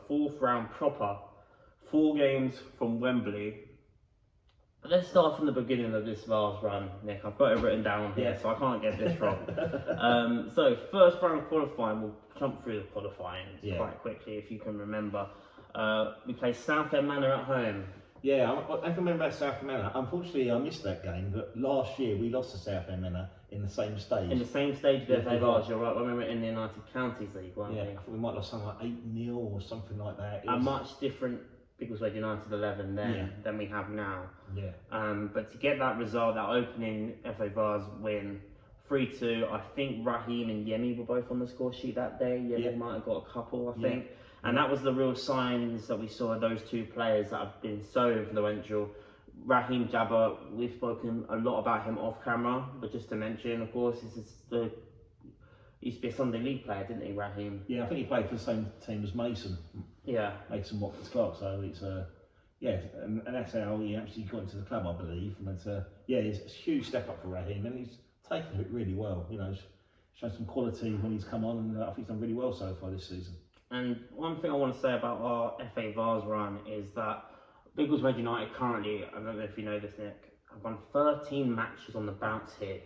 Fourth round proper, 4 games from Wembley. But let's start from the beginning of this Vars run, Nick. I've got it written down here, so I can't get this wrong. So first round qualifying, we'll jump through the qualifying quite quickly if you can remember. We play Southend Manor at home. Yeah, I can remember Southend Manor. Unfortunately, I missed that game, but last year we lost to Southend Manor in the same stage. In the same stage of the FA Vars, you're right. When we were in the United Counties League, weren't we? I think we might have lost something like 8-0 or something like that. A much different Biggleswade United 11 then than we have now. Yeah. But to get that result, that opening FA Vars win, 3-2, I think Raheem and Yemi were both on the score sheet that day. Yemi might have got a couple, I think. And that was the real signs that we saw of those two players that have been so influential. Raheem Jabber, we've spoken a lot about him off camera, but just to mention, of course, he used to be a Sunday League player, didn't he, Raheem? Yeah, I think he played for the same team as Mason. Yeah. Mason Watkins Clark, so it's and that's how he actually got into the club, I believe. And it's it's a huge step up for Raheem, and he's taken it really well. You know, shown some quality when he's come on, and I think he's done really well so far this season. And one thing I want to say about our FA Vars run is that Biggleswade United currently, I don't know if you know this, Nick, have won 13 matches on the bounce here,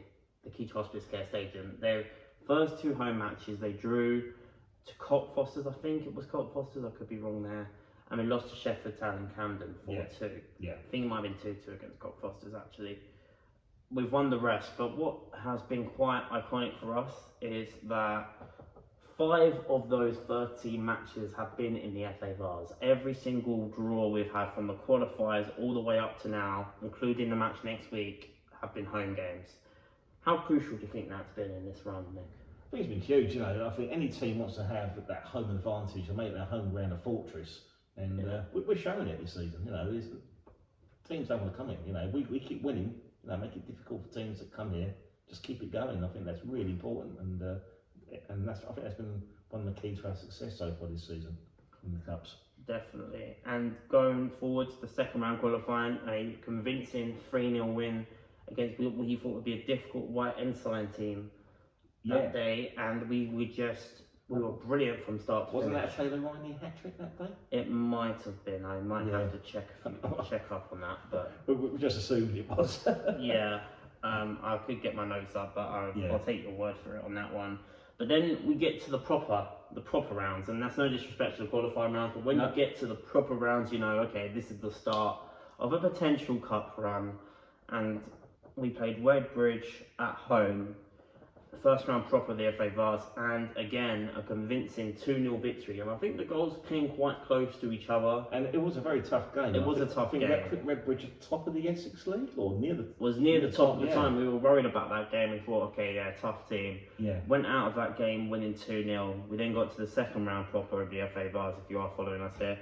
the Keith Hospice-Care Stadium. Their first 2 home matches, they drew to Cockfosters, I think it was Cockfosters, I could be wrong there. And we lost to Sheffield Town and Camden 4-2. Yeah. I think it might have been 2-2 against Cockfosters actually. We've won the rest, but what has been quite iconic for us is that 5 of those 13 matches have been in the FA Vars. Every single draw we've had from the qualifiers all the way up to now, including the match next week, have been home games. How crucial do you think that's been in this run, Nick? I think it's been huge. You know, I think any team wants to have that home advantage and make their home ground a fortress. And we're showing it this season. You know, teams don't want to come in. You know, we keep winning. You know, make it difficult for teams that come here. Just keep it going. I think that's really important. And I think that's been one of the keys for our success so far this season in the cups. Definitely. And going forward to the second round qualifying, a convincing 3-0 win against what we thought would be a difficult White Ensign team that day, and we were brilliant from start to finish. Wasn't that a Taylor Riney hat-trick that day? It might have been. I might have to check up on that, but we just assumed it was. I could get my notes up, but I'll take your word for it on that one. But then we get to the proper rounds, and that's no disrespect to the qualifying rounds, but when you get to the proper rounds, you know, okay, this is the start of a potential cup run. And we played Redbridge at home, the first round proper of the FA Vars, and again a convincing 2-0 victory. And I think the goals came quite close to each other. And it was a very tough game. It was a tough game. I think Redbridge at top of the Essex League, or near the top at the time. We were worried about that game. We thought, okay, tough team. Yeah. Went out of that game winning 2-0. We then got to the second round proper of the FA Vars, if you are following us here.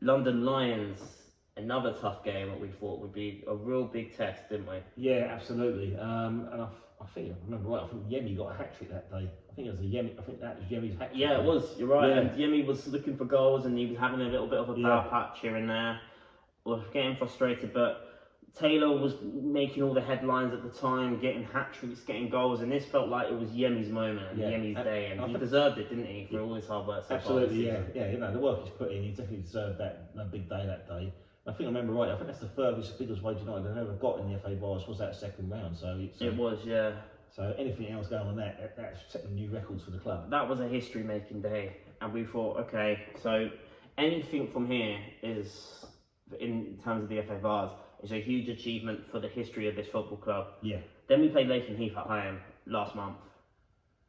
London Lions, another tough game that we thought would be a real big test, didn't we? Yeah, absolutely. And I think I remember right. I think Yemi got a hat-trick that day. I think it was Yemi. I think that was Yemi's hat-trick. Yeah, it was. You're right. Yeah. And Yemi was looking for goals, and he was having a little bit of a power patch here and there. Was getting frustrated, but Taylor was making all the headlines at the time, getting hat-tricks, getting goals, and this felt like it was Yemi's moment and Yemi's day, and he deserved it, didn't he, for all his hard work so absolutely, far this season. You know, the work he's put in, he definitely deserved that big day that day. I think I remember right. I think that's the furthest Biggleswade United have ever got in the FA Vars was that second round. So it was, yeah. So anything else going on that's setting new records for the club. That was a history-making day, and we thought, okay, so anything from here is, in terms of the FA Vars, is a huge achievement for the history of this football club. Yeah. Then we played Lakenheath at home last month,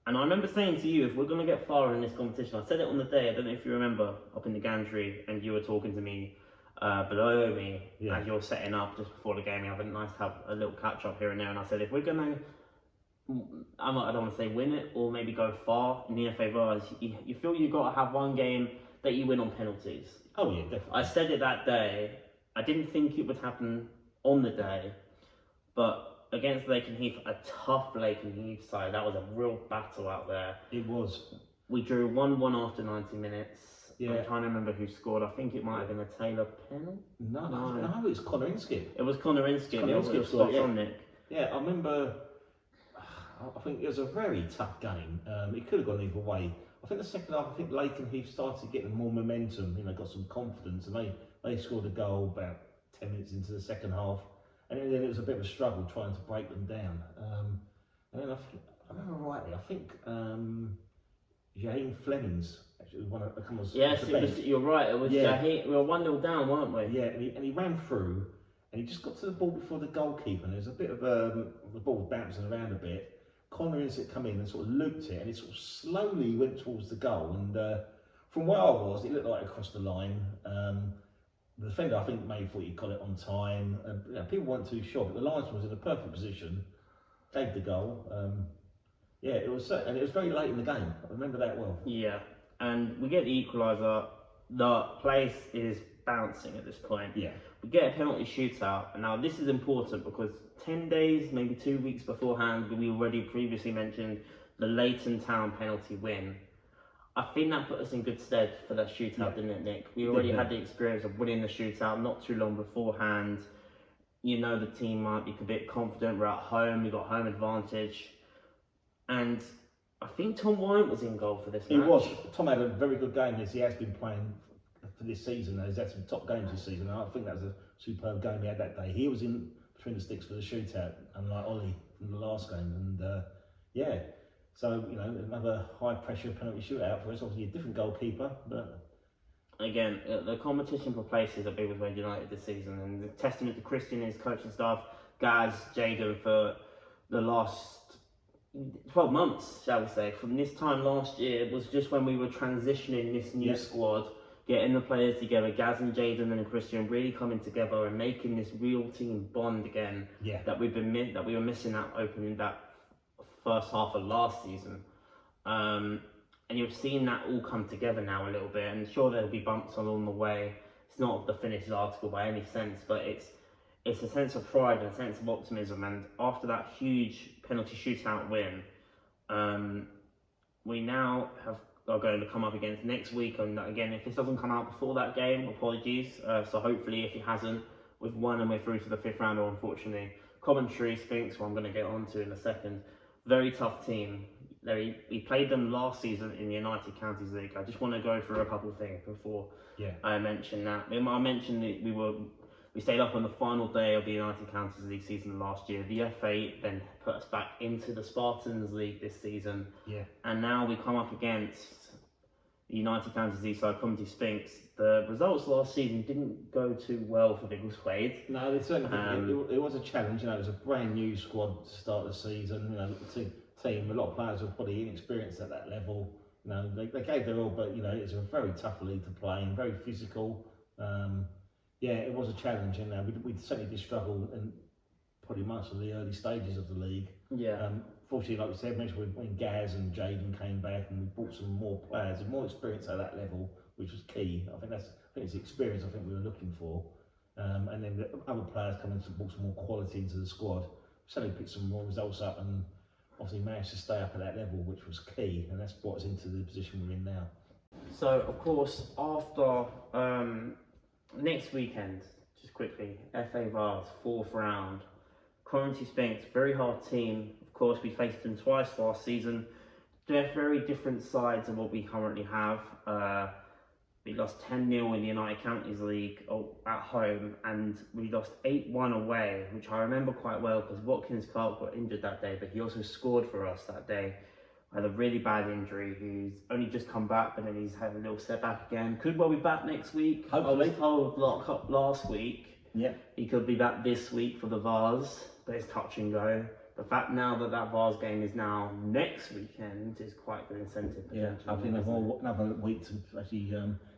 and I remember saying to you, if we're going to get far in this competition, I said it on the day. I don't know if you remember, up in the gantry, and you were talking to me. Below me, as you're setting up just before the game, having nice to have a little catch up here and there. And I said, if we're gonna, I don't want to say win it or maybe go far in the FA Vars, you feel you've got to have one game that you win on penalties. Oh yeah, definitely. I said it that day. I didn't think it would happen on the day, but against Lakenheath, a tough Lakenheath side, that was a real battle out there. It was. We drew 1-1 after 90 minutes. Yeah. I'm trying to remember who scored. I think it might have been a Taylor penalty. No, it's Connor Inskip. It was Connor Inskip. It was spot on, Nick. Yeah, I remember. I think it was a very tough game. It could have gone either way. I think the second half, I think Lake and Heath started getting more momentum, you know, got some confidence, and they scored a goal about 10 minutes into the second half, and then it was a bit of a struggle trying to break them down. And then I remember rightly, I think Jaheim Flemings actually was one of the comers. Yes, you're right, it was Jaheim. We were 1-0 down, weren't we? Yeah, and he ran through, and he just got to the ball before the goalkeeper, and there was a bit of the ball was bouncing around a bit. Connor Inset come in and sort of looped it, and it sort of slowly went towards the goal. And from where I was, it looked like it crossed the line. The defender, I think, maybe thought he got it on time. You know, people weren't too sure, but the linesman was in a perfect position, gave the goal. Yeah, it was, and it was very late in the game. I remember that well. Yeah, and we get the equaliser. The place is bouncing at this point. Yeah. We get a penalty shootout, and now this is important because 10 days, maybe 2 weeks beforehand, we already previously mentioned the Leighton Town penalty win. I think that put us in good stead for that shootout, didn't it, Nick? We already had the experience of winning the shootout not too long beforehand. You know the team might be a bit confident, we're at home, we got home advantage. And I think Tom Wyant was in goal for this match. He was. Tom had a very good game as he has been playing for this season. He's had some top games this season, and I think that was a superb game he had that day. He was in between the sticks for the shootout, unlike Ollie from the last game. And yeah, so, you know, another high pressure penalty shootout for us. Obviously a different goalkeeper, but again, the competition for places at Biggleswade United this season, and the testament to Christian and his coaching staff, Gaz, Jaden, for the last 12 months, shall we say. From this time last year, it was just when we were transitioning this new squad, getting the players together, Gaz and Jaden and Christian really coming together and making this real team bond again that we were missing out opening that first half of last season. And you've seen that all come together now a little bit, and sure there'll be bumps along the way. It's not the finished article by any sense, but it's a sense of pride and a sense of optimism. And after that huge penalty shootout win, we now are going to come up against next week. And again, if this doesn't come out before that game, apologies. So hopefully, if it hasn't, we've won and we're through to the 5th round. Or unfortunately, Coventry, Spinks, who I'm going to get onto in a second. Very tough team. We played them last season in the United Counties League. I just want to go through a couple of things before I mention that. I mentioned that we stayed up on the final day of the United Counties League season last year. The FA then put us back into the Spartans League this season. Yeah. And now we come up against the United Counties League side, Coventry Spinks. The results last season didn't go too well for Biggleswade. No, they certainly didn't. It was a challenge. You know, it was a brand new squad to start the season. You know, team, a lot of players were probably inexperienced at that level. You know, they gave their all, but you know, it's a very tough league to play and very physical. Yeah, it was a challenge, and we certainly did struggle in pretty much in the early stages of the league. Yeah. Fortunately, like we said, when Gaz and Jaden came back, and we brought some more players and more experience at that level, which was key. I think it's the experience I think we were looking for. And then the other players coming to brought some more quality into the squad. Certainly picked some more results up, and obviously managed to stay up at that level, which was key, and that's brought us into the position we're in now. So, of course, after next weekend, just quickly, FA Vars, 4th round, Coventry Spinks, very hard team. Of course, we faced them twice last season. They're very different sides of what we currently have. We lost 10-0 in the United Counties League at home, and we lost 8-1 away, which I remember quite well because Watkins Clark got injured that day, but he also scored for us that day. Had a really bad injury. He's only just come back, but then he's had a little setback again. Could well be back next week. Hopefully. I was told last week. Yeah. He could be back this week for the Vars, but it's touch and go. The fact now that Vars game is now next weekend is quite good incentive. Yeah, I think another week to actually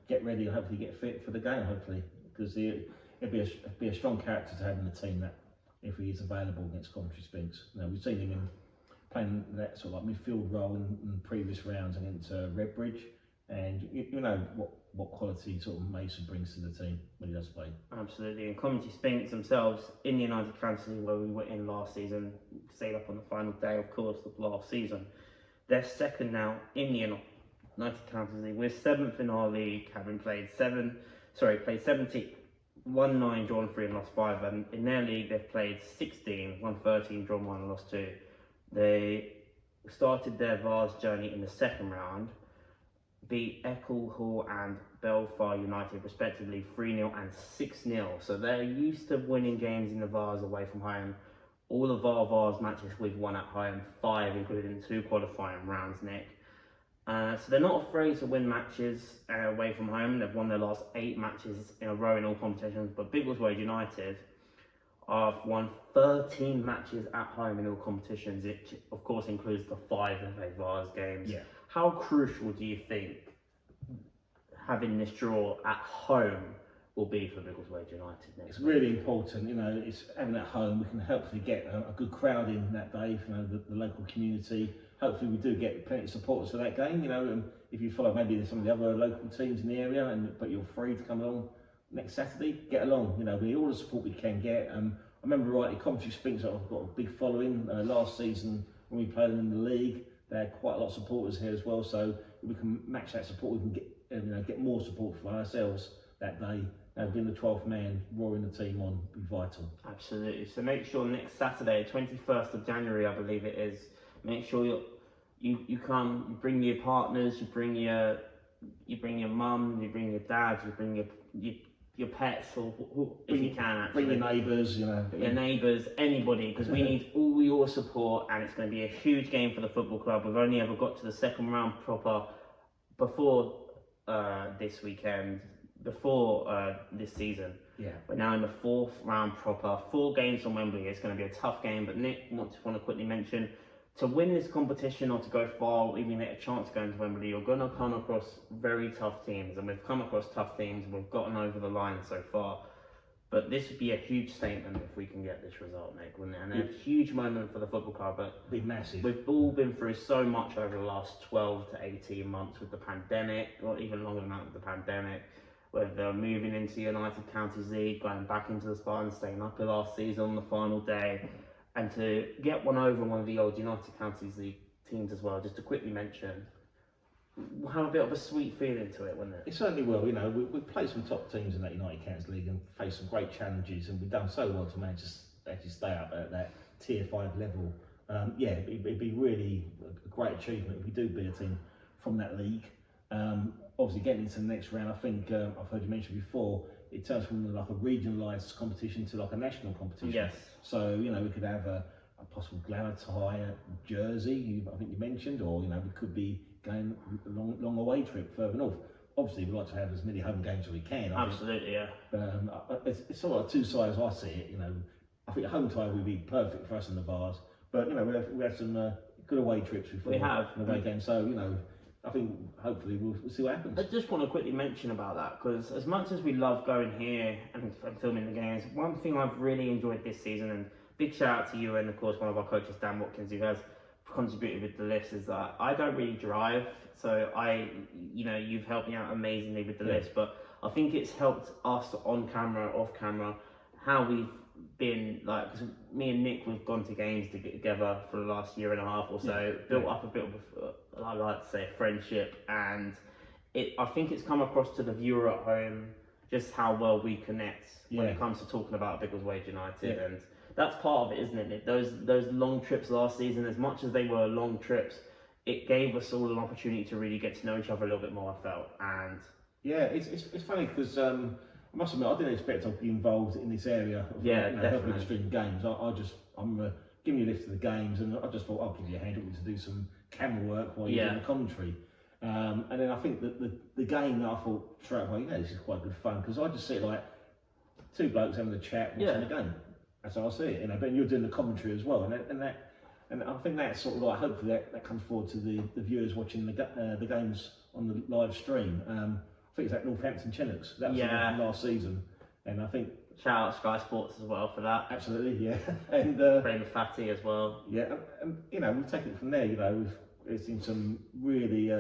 get ready and hopefully get fit for the game. Hopefully, because it'd be a strong character to have in the team that if he is available against Coventry Spinks. You know, we've seen him playing that sort of like midfield role in previous rounds against Redbridge, and you know what quality sort of Mason brings to the team when he does play. Absolutely, and Coventry Spinks themselves in the United Counties League, where we were in last season, stayed up on the final day, of course, of last season. They're second now in the United Counties League. We're 7th in our league, having played 70, won 9, drawn 3 and lost 5. And in their league, they've played 16, won 13, drawn 1 and lost 2. They started their Vars journey in the 2nd round. beat Ecclehall and Belfast United respectively 3-0 and 6-0. So they're used to winning games in the Vars away from home. All of our Vars matches we've won at home, 5 including 2 qualifying rounds, Nick. So they're not afraid to win matches away from home. They've won their last 8 matches in a row in all competitions. But Biggleswade United have won 13 matches at home in all competitions. It of course includes the 5 FA Vars games. Yeah. How crucial do you think having this draw at home will be for Biggleswade United next It's week? really important, you know, it's having at home, we can hopefully get a good crowd in that day, you know, the local community. Hopefully we do get plenty of supporters for that game, you know, and if you follow maybe some of the other local teams in the area, but you're free to come along next Saturday, get along, you know, we need all the support we can get. I remember rightly, Coventry Spinks have got a big following. Last season when we played them in the league, they had quite a lot of supporters here as well, so if we can match that support, we can get, you know, get more support for ourselves that day. Being the 12th man, roaring the team on, be vital. Absolutely. So make sure next Saturday, 21st of January, I believe it is. Make sure you come. You bring your partners. You bring your mum. You bring your dad. You bring your pets, or if you can actually. Bring your neighbours, you know. Your neighbours, anybody, because we need all your support, and it's going to be a huge game for the football club. We've only ever got to the second round proper before this weekend. Before this season. Yeah. We're now in the 4th round proper. 4 games from Wembley. It's going to be a tough game, but Nick, I want to quickly mention, to win this competition or to go far, or even get a chance going to Wembley, you're going to come across very tough teams, and we've come across tough teams and we've gotten over the line so far. But this would be a huge statement if we can get this result, Nick, wouldn't it? And a huge moment for the football club. But be massive. We've all been through so much over the last 12 to 18 months with the pandemic, or even longer than that with the pandemic. Whether moving into United Counties League, going back into the Spartans, staying up the last season on the final day, and to get one over one of the old United Counties League teams as well, just to quickly mention, we'll have a bit of a sweet feeling to it, wouldn't it? It certainly will, you know, we've played some top teams in that United Counties League and faced some great challenges, and we've done so well to manage to actually stay up at that tier 5 level. Yeah, it'd be really a great achievement if we do beat a team from that league. Obviously getting into the next round, I think I've heard you mention before, it turns from like a regionalised competition to like a national competition. Yes. So, you know, we could have a possible glamour tie jersey, I think you mentioned, or, you know, we could be going a long away trip further north. Obviously, we'd like to have as many home games as we can. Absolutely, yeah. It's sort of like 2 sides I see it, you know. I think a home tie would be perfect for us in the Vars, but, you know, we had some good away trips before. We have. Away games, so, you know, I think hopefully we'll see what happens. I just want to quickly mention about that, because as much as we love going here and filming the games, one thing I've really enjoyed this season, and big shout out to you and of course one of our coaches, Dan Watkins, who has contributed with the list, is that I don't really drive, so you've helped me out amazingly with the list, but I think it's helped us on camera, off camera, how we've been, like, because me and Nick, we've gone to games together for the last year and a half or so, built up a bit of I like to say a friendship, and I think it's come across to the viewer at home just how well we connect when it comes to talking about Biggleswade United, and that's part of it, isn't it? Those long trips last season, as much as they were long trips, it gave us all an opportunity to really get to know each other a little bit more, I felt. And yeah, it's funny because I must admit I didn't expect to be involved in this area of helping stream games. I'm giving you a list of the games, and I just thought I'll give you a hand to do some camera work while you're doing the commentary. And then I think that the game that I thought straight away, this is quite good fun, because I just see it like 2 blokes having a chat watching the game. That's how I see it, you know. But you're doing the commentary as well, and I think that's sort of like, hopefully that comes forward to the viewers watching the games on the live stream. I think it's at Northampton Chinooks. That was from last season, and I think shout out Sky Sports as well for that. Absolutely, yeah. And Raymond Fatty as well. Yeah, and you know, we've taken it from there. You know, we've seen some really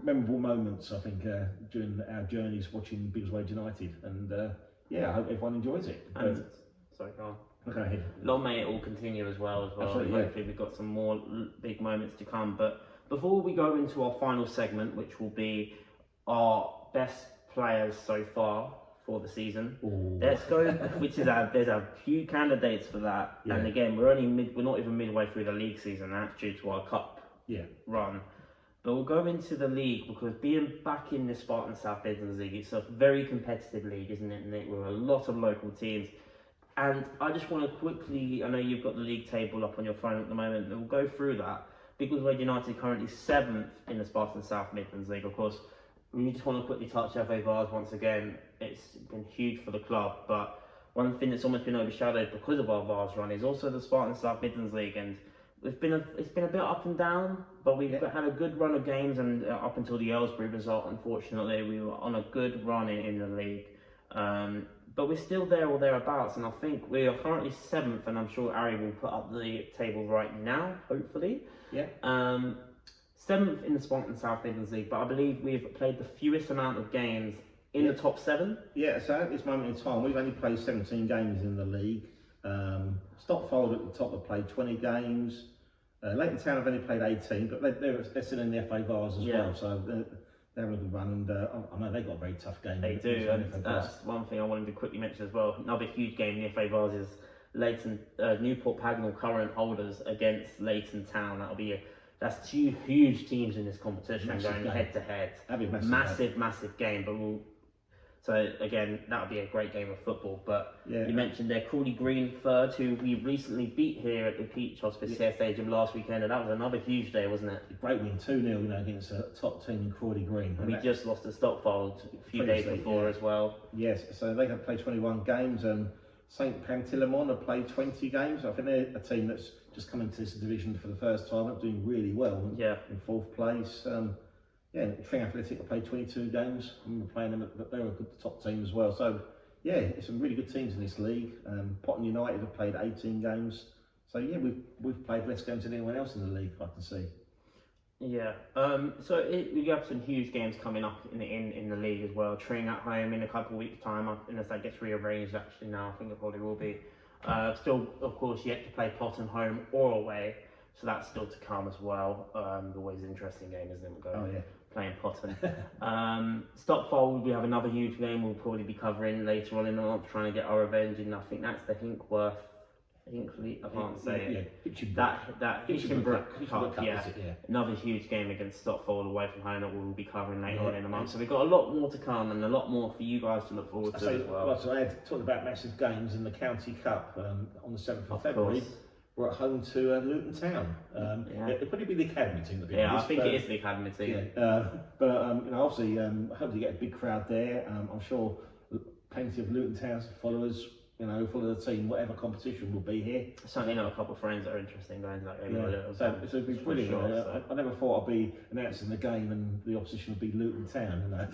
memorable moments, I think, during our journeys watching Biggleswade United, and I hope everyone enjoys it. Sorry, go on. Go ahead. Long may it all continue as well. Absolutely, hopefully we've got some more big moments to come. But before we go into our final segment, which will be our best players so far for the season, let's go. There's a few candidates for that, and again, we're not even midway through the league season. That's due to our cup run. But we'll go into the league because being back in the Spartan South Midlands League, it's a very competitive league, isn't it, Nick? With a lot of local teams. And I just want to quickly, I know you've got the league table up on your phone at the moment, and we'll go through that. Biggleswade United currently 7th in the Spartan South Midlands League. Of course, we just want to quickly touch FA Vars once again. It's been huge for the club, but one thing that's almost been overshadowed because of our Vars run is also the Spartan South Midlands League, and it's been a bit up and down, but we've had a good run of games, and up until the Aylesbury result, unfortunately, we were on a good run in the league. But we're still there or thereabouts, and I think we are currently 7th, and I'm sure Ari will put up the table right now, hopefully. Yeah. 7th in the Spartan South Midlands League, but I believe we've played the fewest amount of games in the top 7. Yeah, so at this moment in time, we've only played 17 games in the league. Stockfold at the top have played 20 games. Leighton Town have only played 18, but they're still in the FA Vars as well, so they're having a good run, and I know they've got a very tough game. They do, and that's one thing I wanted to quickly mention as well. Another huge game in the FA Vars is Newport Pagnell current holders against Leighton Town. That's 2 huge teams in this competition going head to head. That'd be a massive game. But so again, that would be a great game of football. But you mentioned there Crawley Green 3rd, who we recently beat here at the Peach Hospice Stadium last weekend, and that was another huge day, wasn't it? A great win, 2-0, against a top team in Crawley Green. And we just lost to Stockfold a few days before as well. Yes, so they have played 21 games, and St Pantilimon have played 20 games. I think they're a team that's just come into this division for the first time, and doing really well. In 4th place. Tring Athletic have played 22 games. I'm playing them, but they're a good top team as well. So, there's some really good teams in this league. Potton United have played 18 games. So, we've played less games than anyone else in the league, I can see. Yeah. We have some huge games coming up in the league as well. Tring at home in a couple of weeks' time, unless that gets rearranged. Actually, now I think it probably will be. Still, of course, yet to play Potton home or away. So that's still to come as well. Always an interesting game, isn't it? Playing Potton. Stockfold, we have another huge game we'll probably be covering later on in the month, trying to get our revenge, and I think that's the Hinckley, I can't say it. That Hinchinbrook Cup, another huge game against Stockfold away from home that we'll be covering later on in the month. So we've got a lot more to come, and a lot more for you guys to look forward to as well. So I had talked about massive games in the County Cup on the 7th of February. We're at home to Luton Town. It'll probably be the academy team. I think it is the academy team. Obviously, hopefully get a big crowd there. I'm sure plenty of Luton Town's followers, follow the team. Whatever competition will be here. I certainly know a couple of friends that are interested in going to that game. So it'll be brilliant. Sure, I never thought I'd be announcing the game and the opposition would be Luton Town.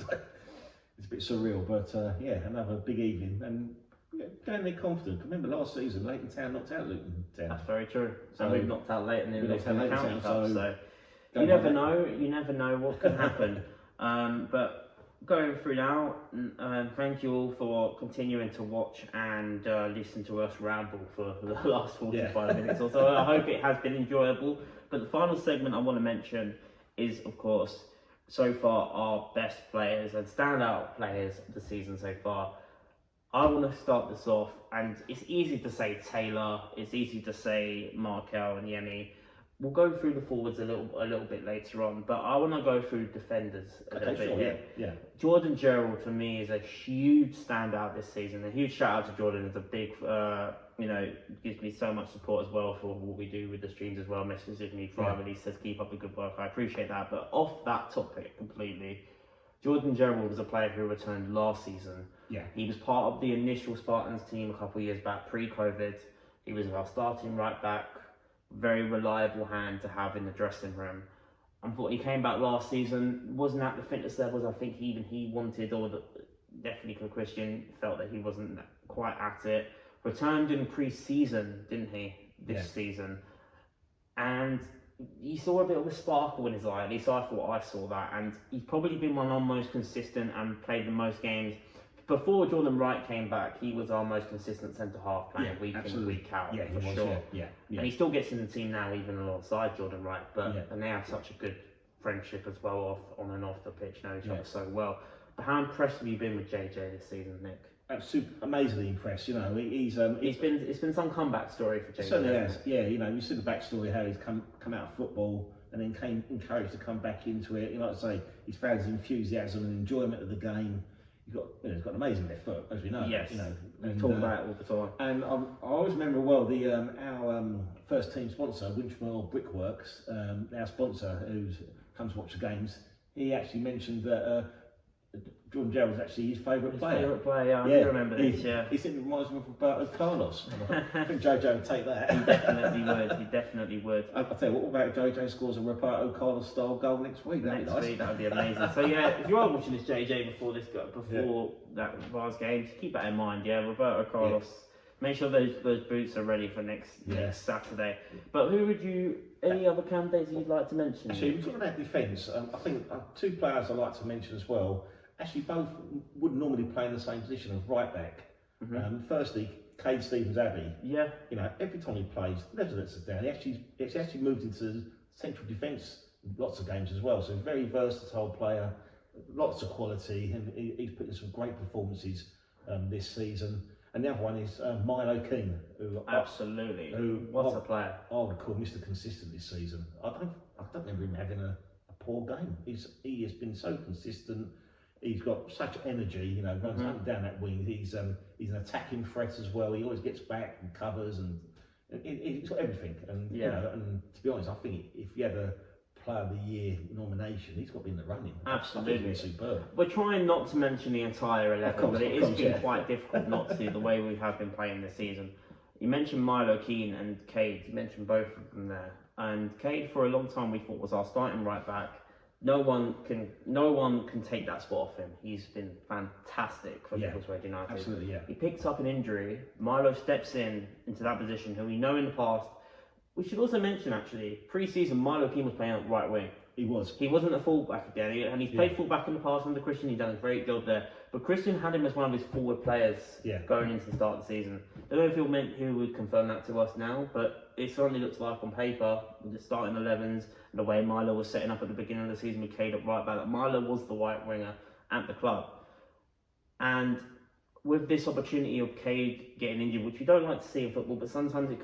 It's a bit surreal, but another big evening. And going there confident. Remember last season, Leighton Town knocked out Luton Town. That's very true. So we've knocked out Leighton in the County Cup. So you never know. You never know what can happen. But going through now, thank you all for continuing to watch and listen to us ramble for the last 45 minutes or so. I hope it has been enjoyable. But the final segment I want to mention is, of course, so far our best players and standout players of the season so far. I want to start this off, and it's easy to say Taylor, it's easy to say Markel and Yemi. We'll go through the forwards a little bit later on, but I want to go through defenders a little bit. Yeah. Jordan Gerald for me is a huge standout this season. A huge shout out to Jordan. It's a big, gives me so much support as well for what we do with the streams as well. Messages me privately, says keep up the good work. I appreciate that. But off that topic completely, Jordan Gerald was a player who returned last season. Yeah. He was part of the initial Spartans team a couple of years back, pre-COVID. He was our starting right back, very reliable hand to have in the dressing room. Unfortunately, he came back last season, wasn't at the fitness levels I think he wanted, or definitely Christian felt that he wasn't quite at it. Returned in pre-season, didn't he, this season? And you saw a bit of a sparkle in his eye, at least I thought I saw that, and he's probably been one of our most consistent and played the most games. Before Jordan Wright came back, he was our most consistent centre-half playing week in, week out, for sure. And he still gets in the team now, even alongside Jordan Wright, and they have such a good friendship as well, on and off the pitch, know each other so well. But how impressed have you been with JJ this season, Nick? amazingly impressed. You know, it's been some comeback story for JJ. Certainly has. Yeah, you know, you see the backstory how he's come out of football and then came encouraged to come back into it. You know, like I say, he's found his enthusiasm and enjoyment of the game. He's got an amazing left foot, as we know. Yes, you know, we talk about it all the time. And I always remember well our first team sponsor, Winchmore Brickworks, our sponsor who comes to watch the games. He actually mentioned that Jordan Gerrard's actually his favourite player. Favourite player, yeah, I do remember this. Yeah, he said it reminds him of Roberto Carlos. I think JJ would take that. He definitely would. He definitely would. I'll tell you what about JJ scores a Roberto Carlos style goal next week? That'd be nice. That would be amazing. So yeah, if you are watching this JJ before that Vars game, just keep that in mind. Yeah, Roberto Carlos. Yeah. Make sure those boots are ready for next Saturday. But who would you? Any other candidates you'd like to mention? Actually, we're talking about defence. I think two players I'd like to mention as well. Actually, both would normally play in the same position of right back. Firstly, Cade Stevens-Abbey. Yeah. You know, every time he plays, never lets us down. He's actually moved into central defence lots of games as well. So, a very versatile player, lots of quality, and he's put in some great performances this season. And the other one is Milo Keane, absolutely. What's a player? I would call Mr. Consistent this season. I don't remember him having a poor game. He has been so consistent. He's got such energy, you know, runs up and down that wing. He's an attacking threat as well. He always gets back and covers, and he's got everything. And you know, and to be honest, I think if you had a Player of the Year nomination, he's got to be in the running. Absolutely, superb. We're trying not to mention the entire 11, but it has been quite difficult not to. The way we have been playing this season. You mentioned Milo Keane and Cade. You mentioned both of them there. And Cade, for a long time, we thought was our starting right back. No one can take that spot off him. He's been fantastic for Biggleswade United. Absolutely, yeah. He picks up an injury. Milo steps into that position, who we know in the past. We should also mention, actually, pre-season, Milo Keane was playing at right wing. He was. He wasn't a fullback again, and he's played fullback in the past under Christian. He's done a great job there. But Christian had him as one of his forward players going into the start of the season. I don't know if he would confirm that to us now, but it certainly looks like on paper, with the starting 11s, and the way Milo was setting up at the beginning of the season with Cade at right back, that Milo was the right winger at the club. And with this opportunity of Cade getting injured, which we don't like to see in football, but sometimes it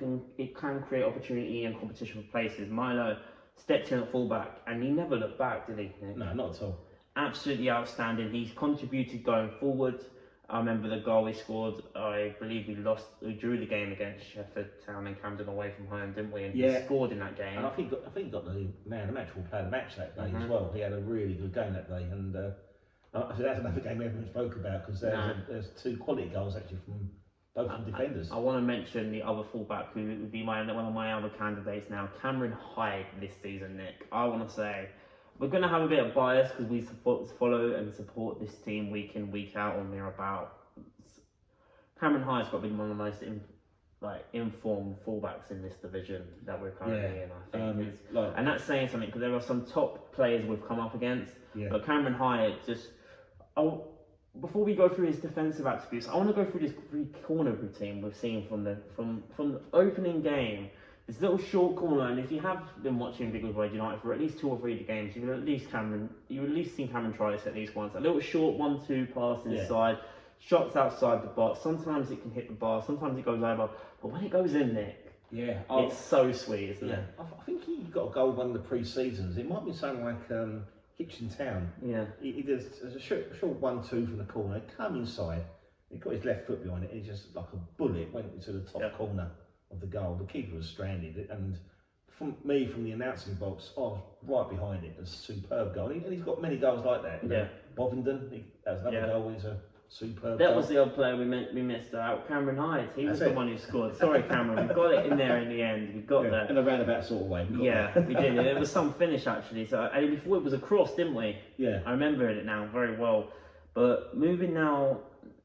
can create opportunity and competition for places. Milo stepped in at fullback and he never looked back, did he, Nick? No, not at all. Absolutely outstanding. He's contributed going forward. I remember the goal he scored. I believe we drew the game against Sheffield Town and Camden away from home, didn't we? And he scored in that game. And I think he got the man of the match, or player of the match that day as well. He had a really good game that day, and that's another game we haven't spoke about, because there's two quality goals actually from both from defenders. I want to mention the other fullback who would be one of my other candidates now, Cameron Hyde this season, Nick. I want to say we're going to have a bit of bias because we follow and support this team week in, week out, on there about. Cameron Hyde's got to be one of the most informed fullbacks in this division that we're currently in, I think. And that's saying something, because there are some top players we've come up against, but Cameron Hyde just... before we go through his defensive attributes, I want to go through this corner routine we've seen from the opening game. This little short corner, and if you have been watching Biggleswade United for at least 2 or 3 games, you've at least seen Cameron try this at least once. A little short 1-2 pass inside, shots outside the box. Sometimes it can hit the bar, sometimes it goes over, but when it goes in, Nick, it's so sweet, isn't it? I think he got a goal one of the pre-seasons. It might be something like Hitchin Town. Yeah. He does a short 1-2 from the corner, come inside, he got his left foot behind it, and just like a bullet went into the top corner of the goal. The keeper was stranded, and from the announcing box, I was right behind it. It's a superb goal, and he's got many goals like that. Bovingdon, that was another goal. He's a superb. That was the other player we missed out. Cameron Hyde. He was the one who scored. Sorry, Cameron. We got it in there in the end. We got there in a roundabout sort of way. We did. It was some finish actually. So and before it was a cross, didn't we? Yeah. I remember it now very well. But moving now,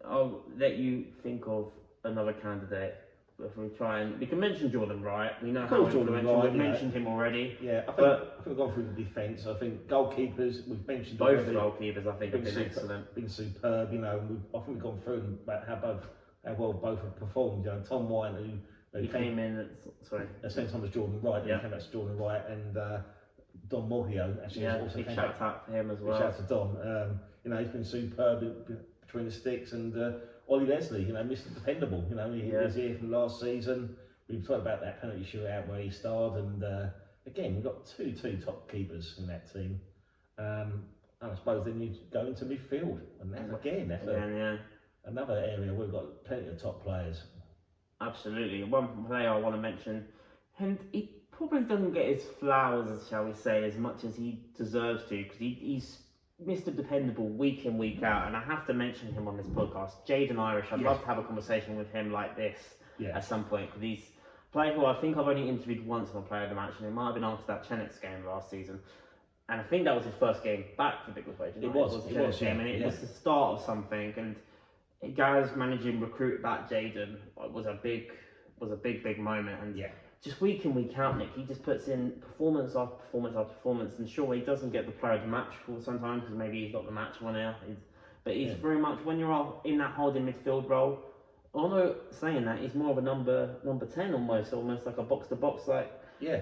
I'll let you think of another candidate. If we can mention Jordan Wright. We know how Jordan Wright. We've mentioned him already. Yeah, I think we've gone through the defence. I think goalkeepers, we've mentioned both goalkeepers. I think have been excellent, been superb. You know, I think we've gone through about how well both have performed. You know, Tom White, who came in. Sorry, at the same time as Jordan Wright. He came out to Jordan Wright, and Don Morgio actually also big shout out to him as well. Big shout out to Don. You know, he's been superb between the sticks, and Ollie Leslie, you know, Mr. Dependable. You know, he was here from last season. We talked about that penalty shootout where he starred, and again, we've got two top keepers in that team. And I suppose then you go into midfield, and that's another area where we've got plenty of top players. Absolutely. One player I want to mention, and he probably doesn't get his flowers, shall we say, as much as he deserves to, because he's Mr. Dependable week in, week out, and I have to mention him on this podcast. Jaden Irish, I'd love to have a conversation with him like this at some point, because he's a player who I think I've only interviewed once on a player of the match, and it might have been after that Chenet's game last season. And I think that was his first game back for Biggleswade. It was game, and it was the start of something. And guys managing to recruit that Jaden was a big moment. And just week in, week out, Nick, he just puts in performance after performance after performance. And sure, he doesn't get the player of the match for sometimes because maybe he's not the match winner. But he's very much, when you're in that holding midfield role, although saying that, he's more of a number 10 almost like a box to box,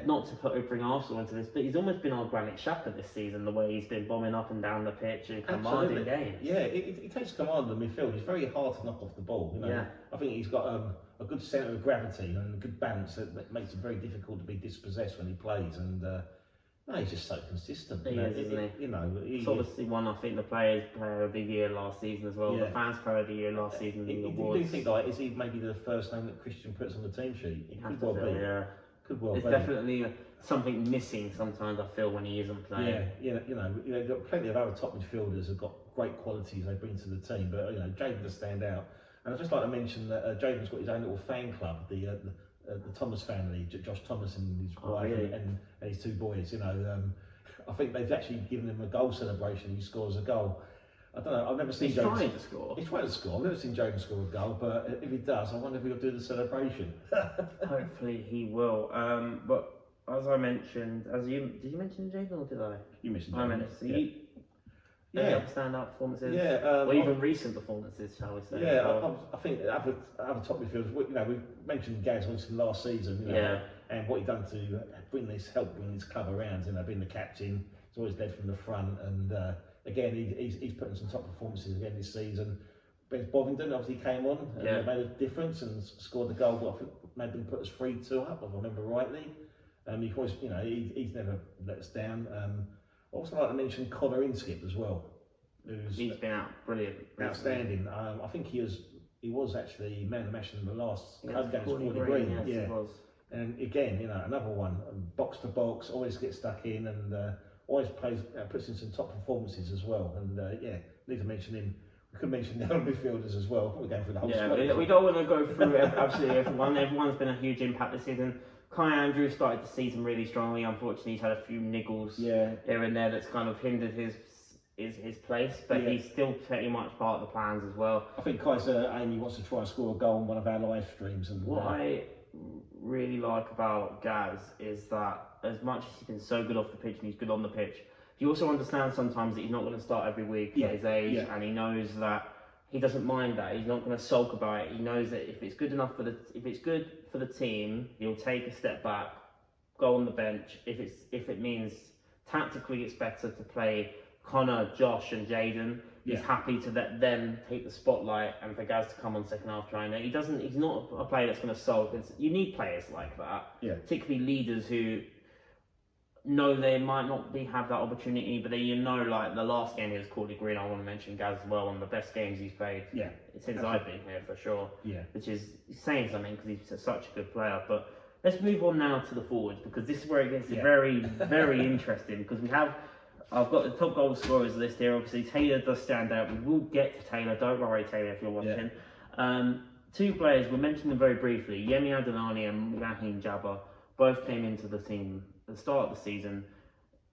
not to bring Arsenal into this, but he's almost been our Granit Xhaka this season, the way he's been bombing up and down the pitch and commanding games. Yeah, he takes command of the midfield. He's very hard to knock off the ball. You know? I think he's got a good centre of gravity and a good balance that makes it very difficult to be dispossessed when he plays. And he's just so consistent. Isn't he? You know, he's obviously won, I think, the Players' Player of the Year last season as well. The Fans' Player of the Year last season. Do you think is he maybe the first name that Christian puts on the team sheet? It could well be. There's definitely something missing sometimes, I feel, when he isn't playing. You know, got plenty of other top midfielders who've got great qualities they bring to the team, but you know, Jaden does stand out. And I'd just like to mention that Jaden's got his own little fan club, the Thomas family, Josh Thomas and his wife and his two boys. You know, I think they've actually given him a goal celebration. He scores a goal. I don't know, I've never seen Jaden. Trying to score. He's trying to score. I've never seen Jaden score a goal, but if he does, I wonder if he'll do the celebration. Hopefully he will. But as I mentioned, did you mention Jaden or did I? You mentioned Jaden. I mentioned any standout performances? Or even recent performances, shall we say? I think other top midfielders. You know, we mentioned Gaz Wilson last season. You know, and what he done to bring this club around. You know, being the captain, he's always led from the front, and again, he's putting some top performances again this season. Ben Bovingdon obviously came on and made a difference and scored the goal. But I think made them put us 3-2 up, if I remember rightly. He always, you know, he's never let us down. I also like to mention Connor Inskip as well. He's been brilliant, outstanding. I think he was actually man of the match in the last home game against Green. Yes, he was. And again, you know, another one, box to box, always gets stuck in and always puts in some top performances as well. And need to mention him. We could mention the other midfielders as well. We're going through the whole squad. We don't want to go through absolutely everyone. Everyone's been a huge impact this season. Kai Andrews started the season really strongly. Unfortunately, he's had a few niggles here and there that's kind of hindered his place, but he's still pretty much part of the plans as well. I think Kai's aim, he wants to try and score a goal on one of our live streams. And what I really like about Gaz is that as much as he's been so good off the pitch and he's good on the pitch, he also understands sometimes that he's not going to start every week at his age, and he knows that he doesn't mind that. He's not going to sulk about it. He knows that if it's good enough if it's good for the team, he'll take a step back, go on the bench. If it means tactically it's better to play Connor, Josh, and Jaden, he's happy to let them take the spotlight and for Gaz to come on second half trying it. He's not a player that's going to sulk. You need players like that, particularly leaders who know they might not have that opportunity, but like the last game he was called Green. I want to mention Gaz as well, one of the best games he's played since I've been here for sure. Which is saying something because he's such a good player. But let's move on now to the forwards, because this is where it gets very, very interesting, because I've got the top goal scorers list here. Obviously, Taylor does stand out. We will get to Taylor. Don't worry, Taylor, if you're watching. Two players, we'll mention them very briefly. Yemi Adonani and Raheem Jabba both came into the team at the start of the season.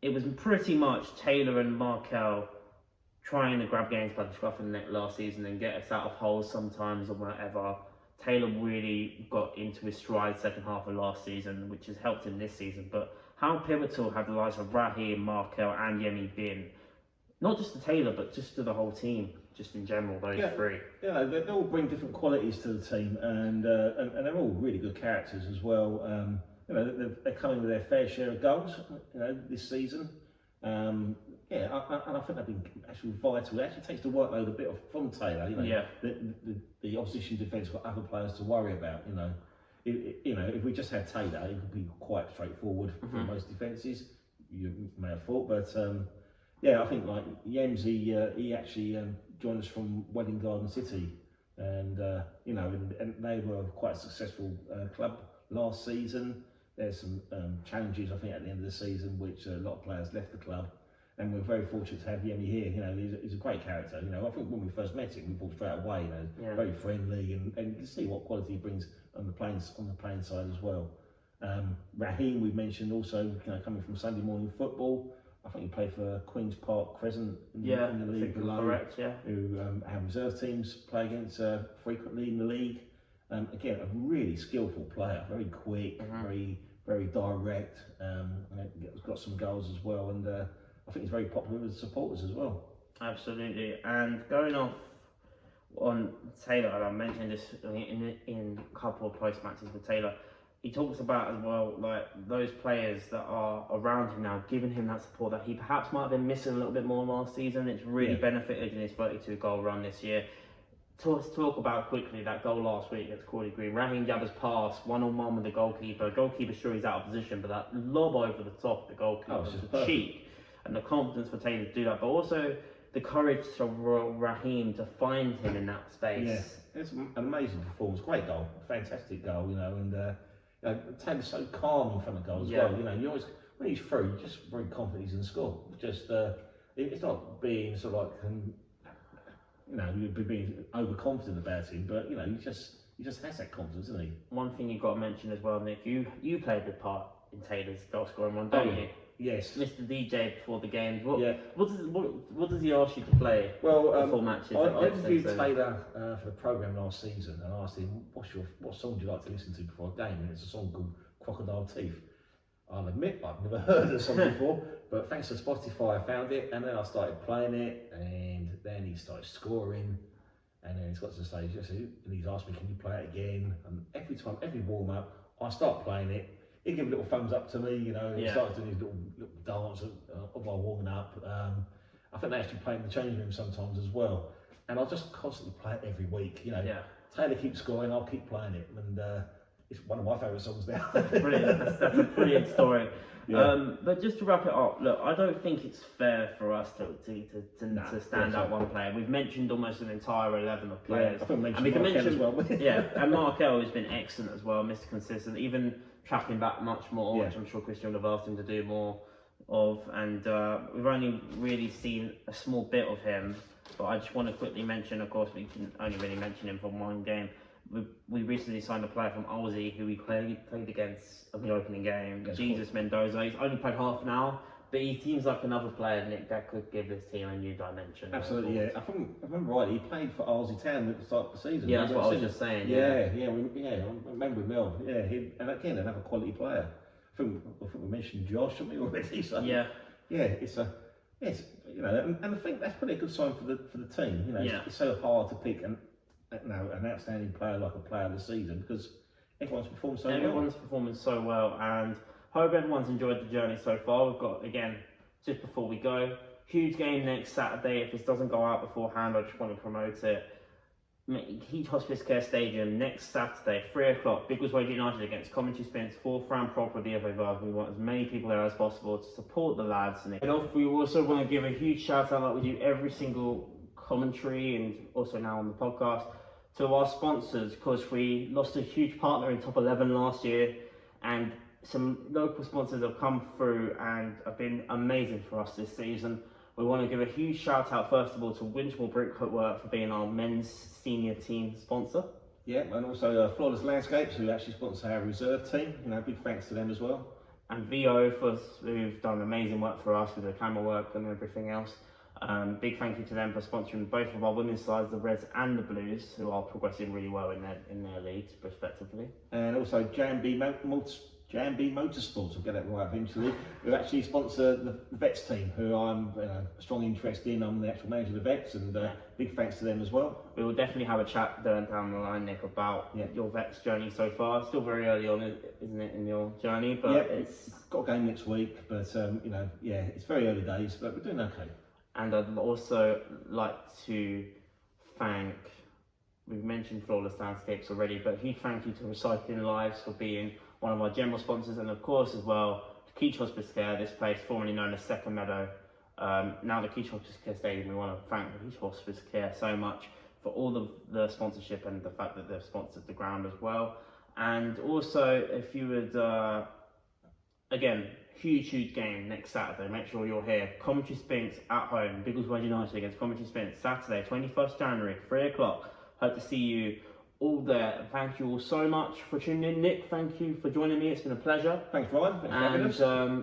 It was pretty much Taylor and Markel trying to grab games by the scruff of the neck last season and get us out of holes sometimes or whatever. Taylor really got into his stride second half of last season, which has helped him this season. But how pivotal have the likes of Raheem, Markel and Yemi been? Not just to Taylor, but just to the whole team, just in general, those three. Yeah, they all bring different qualities to the team, and they're all really good characters as well. You know, they're coming with their fair share of goals, you know, this season. and I think they've been actually vital. It actually takes the workload a bit off from Taylor. You know, the opposition defence got other players to worry about. You know, if we just had Taylor, it would be quite straightforward for most defences. You may have thought, but yeah, I think like Yems, he actually joined us from Welling Garden City, and you know, and they were quite a successful club last season. There's some challenges, I think, at the end of the season, which a lot of players left the club, and we're very fortunate to have Yemi here. You know, he's a great character. You know, I think when we first met him, we thought straight away, you know, very friendly, and you can see what quality he brings on the playing side as well. Raheem, we mentioned also, you know, coming from Sunday morning football. I think he played for Queen's Park Crescent in the league below. Correct, yeah. Who our reserve teams play against frequently in the league. Again, a really skillful player, very quick, very direct. He's got some goals as well, and I think he's very popular with the supporters as well. Absolutely. And going off on Taylor, and I mentioned this in a couple of post matches with Taylor, he talks about as well, like those players that are around him now, giving him that support that he perhaps might have been missing a little bit more last season. It's really benefited in his 32 goal run this year. To talk about quickly that goal last week against Corley Green, Raheem Jabber's pass, 1-on-1 with the goalkeeper. Goalkeeper's sure he's out of position, but that lob over the top of the goalkeeper, the cheek, and the confidence for Taylor to do that, but also the courage for Raheem to find him in that space. Yeah, it's an amazing performance, great goal, fantastic goal, you know, and you know, Taylor's so calm in front of goal as well. You know, you always, when he's through, you're just very confident he's in the score. Just it's not being sort of like you know, you'd be being overconfident about him, but you know, he just has that confidence, doesn't he? One thing you've got to mention as well, Nick, you played a part in Taylor's goal scoring run, don't you? Yes. Mr. DJ before the games. What does he ask you to play before matches? I interviewed Taylor for the programme last season, and I asked him, what song do you like to listen to before a game? And it's a song called Crocodile Teeth. I'll admit I've never heard the song before, but thanks to Spotify I found it, and then I started playing it, and then he started scoring, and then he's got to the stage, and he's asked me, can you play it again? And every warm up, I start playing it. He gave a little thumbs up to me, you know, and he started doing his little dance while warming up. I think they actually play in the changing room sometimes as well, and I'll just constantly play it every week, you know. Taylor keeps scoring, I'll keep playing it, and it's one of my favourite songs now. Brilliant, that's a brilliant story. But just to wrap it up, look, I don't think it's fair for us to stand out one player. We've mentioned almost an entire 11 of players. I think we can mention as well. And Markel has been excellent as well, Mr. Consistent, even tracking back much more, which I'm sure Christian would have asked him to do more of. And we've only really seen a small bit of him, but I just want to quickly mention, of course, we can only really mention him from one game. We recently signed a player from Aussie who we played against in the opening game, Jesus Mendoza. He's only played half an hour, but he seems like another player, Nick, that could give this team a new dimension. Absolutely, yeah. I remember right, he played for Aussie Town at the start of the season. Yeah, that's what I was just saying. I remember Mel. Yeah, and again, another quality player. I think we mentioned Josh, haven't we already? So, it's you know, and I think that's probably a good sign for the team. You know, it's so hard to pick an outstanding player like a player of the season because everyone's performed so well. Everyone's performing so well, and hope everyone's enjoyed the journey so far. We've got, again, just before we go, huge game next Saturday. If this doesn't go out beforehand, I just want to promote it. Heat Hospice Care Stadium next Saturday, 3 o'clock. Biggleswade United against Coventry Spence, 4th round proper DFA Vase. We want as many people there as possible to support the lads. And we also want to give a huge shout out, like we do every single commentary and also now on the podcast, to our sponsors, because we lost a huge partner in top 11 last year, and some local sponsors have come through and have been amazing for us this season. We want to give a huge shout out first of all to Winchmore Brickwork for being our men's senior team sponsor. Yeah, and also Flawless Landscapes, who actually sponsor our reserve team. You know, big thanks to them as well. And VO who've done amazing work for us with the camera work and everything else. Big thank you to them for sponsoring both of our women's sides, the Reds and the Blues, who are progressing really well in their leagues respectively. And also J&B Jambi Motorsports, I'll get that right eventually, who actually sponsor the Vets team, who I'm a strong interest in. I'm the actual manager of the Vets, and big thanks to them as well. We will definitely have a chat down the line, Nick, about your Vets journey so far. Still very early on, isn't it, in your journey? But it's got a game next week, but it's very early days, but we're doing okay. And I'd also like to thank, we've mentioned Flawless Landscapes already, but a huge thank you to Recycling Lives for being one of our general sponsors, and of course as well to Keach Hospice Care, this place formerly known as Second Meadow, now the Keach Hospice Care Stadium. We want to thank the Keach Hospice Care so much for all of the sponsorship and the fact that they've sponsored the ground as well. And also, if you would, again, huge game next Saturday, make sure you're here. Coventry Spinks at home, Biggleswade United against Coventry Spinks, Saturday 21st January, 3 o'clock. Hope to see you all there. Thank you all so much for tuning in. Nick, thank you for joining me. It's been a pleasure. Thanks, Ryan. Thanks for having us.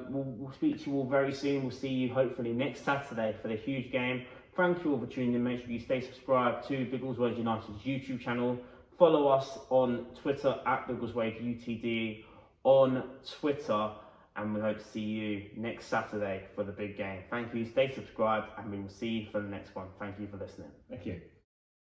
We'll speak to you all very soon. We'll see you hopefully next Saturday for the huge game. Thank you all for tuning in. Make sure you stay subscribed to Biggleswade United's YouTube channel. Follow us on Twitter at Biggleswade UTD on Twitter, and we hope to see you next Saturday for the big game. Thank you. Stay subscribed, and we will see you for the next one. Thank you for listening. Thank you.